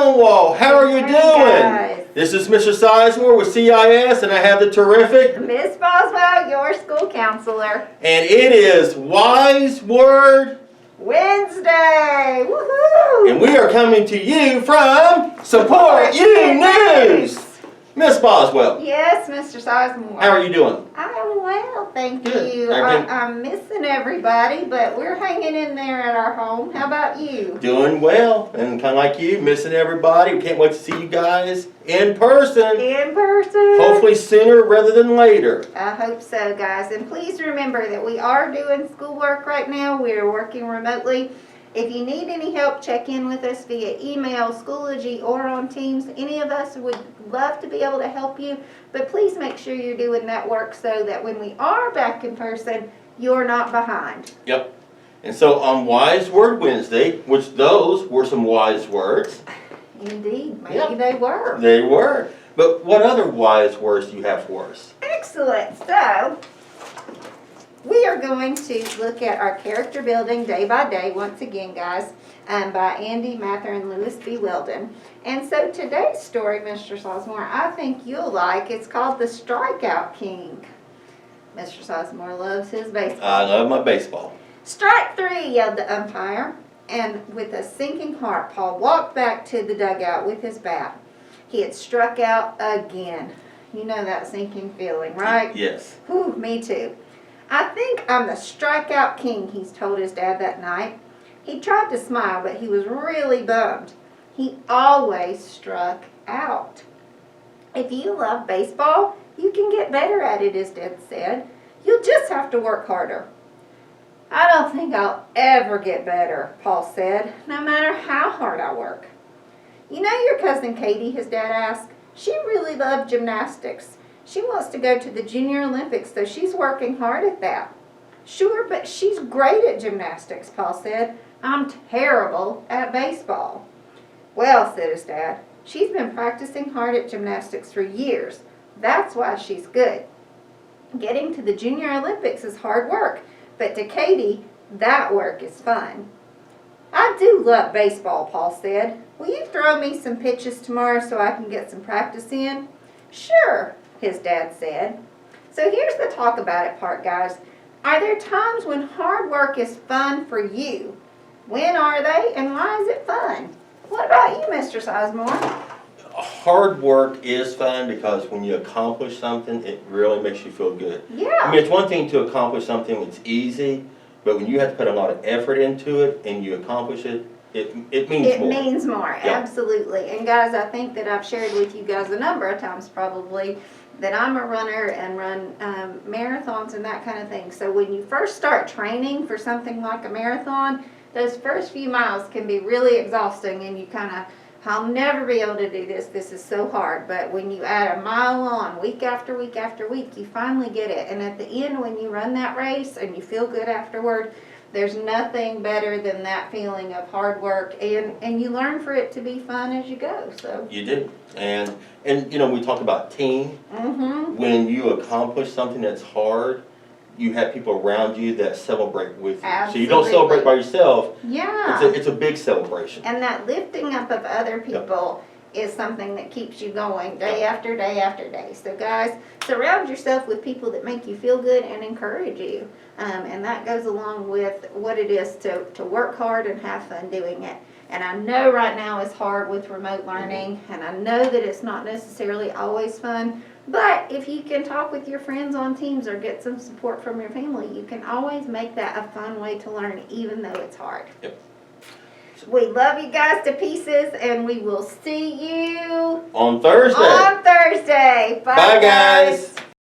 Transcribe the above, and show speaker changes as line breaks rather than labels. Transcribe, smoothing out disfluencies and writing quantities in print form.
Stonewall. How are you doing?
Guys.
This is Mr. Sizemore with CIS, and I have the terrific
Miss Boswell, your school counselor.
And it is Wise Word
Wednesday. Woohoo!
And we are coming to you from Support You News. Miss Boswell,
Yes, Mr. Sizemore.
how are you doing?
I'm well, thank
Good.
you. I'm missing everybody, but we're hanging in there at our home. How about you?
Doing well, and kind of like you, missing everybody. We can't wait to see you guys in person.
In person.
Hopefully sooner rather than later.
I hope so, guys. And please remember that we are doing schoolwork right now. We're working remotely. If you need any help, check in with us via email, Schoology, or on Teams. Any of us would love to be able to help you, but please make sure you're doing that work so that when we are back in person, you're not behind.
Yep. And so on Wise Word Wednesday, which those were some wise words.
Indeed, maybe
Yep.
they were.
They were. But what other wise words do you have for us?
Excellent. So, we are going to look at our character building day by day, once again, guys, by Andy Mather and Lewis B. Weldon. And so today's story, Mr. Sizemore, I think you'll like. It's called The Strikeout King. Mr. Sizemore loves his baseball.
I love my baseball.
Strike three, yelled the umpire. And with a sinking heart, Paul walked back to the dugout with his bat. He had struck out again. You know that sinking feeling, right?
Yes.
Whew, me too. I think I'm the strikeout king, he's told his dad that night. He tried to smile, but he was really bummed. He always struck out. If you love baseball, you can get better at it, his dad said. You'll just have to work harder. I don't think I'll ever get better, Paul said, no matter how hard I work. You know your cousin Katie, his dad asked? She really loved gymnastics. She wants to go to the Junior Olympics, so she's working hard at that. Sure, but she's great at gymnastics, Paul said. I'm terrible at baseball. Well, said his dad, she's been practicing hard at gymnastics for years. That's why she's good. Getting to the Junior Olympics is hard work, but to Katie, that work is fun. I do love baseball, Paul said. Will you throw me some pitches tomorrow so I can get some practice in? Sure, his dad said. So here's the talk about it part, guys. Are there times when hard work is fun for you? When are they, and why is it fun? What about you, Mr. Sizemore?
Hard work is fun because when you accomplish something, it really makes you feel good.
Yeah.
I mean, it's one thing to accomplish something that's easy, but when you have to put a lot of effort into it and you accomplish it, it means more.
It means more,
Yeah.
Absolutely. And guys, I think that I've shared with you guys a number of times probably that I'm a runner and run marathons and that kind of thing. So when you first start training for something like a marathon, those first few miles can be really exhausting and you kind of, I'll never be able to do this. This is so hard. But when you add a mile on week after week after week, you finally get it. And at the end, when you run that race and you feel good afterward, there's nothing better than that feeling of hard work. And you learn for it to be fun as you go. So
You do. And you know, we talk about team.
Mm-hmm.
When you accomplish something that's hard, you have people around you that celebrate with you.
Absolutely.
So you don't celebrate by yourself.
Yeah.
It's a big celebration.
And that lifting up of other people is something that keeps you going day after day after day. So guys, surround yourself with people that make you feel good and encourage you. And that goes along with what it is to work hard and have fun doing it. And I know right now it's hard with remote learning, and I know that it's not necessarily always fun, but if you can talk with your friends on Teams or get some support from your family, you can always make that a fun way to learn, even though it's hard.
Yep.
We love you guys to pieces, and we will see you
On Thursday.
on Thursday.
Bye, guys.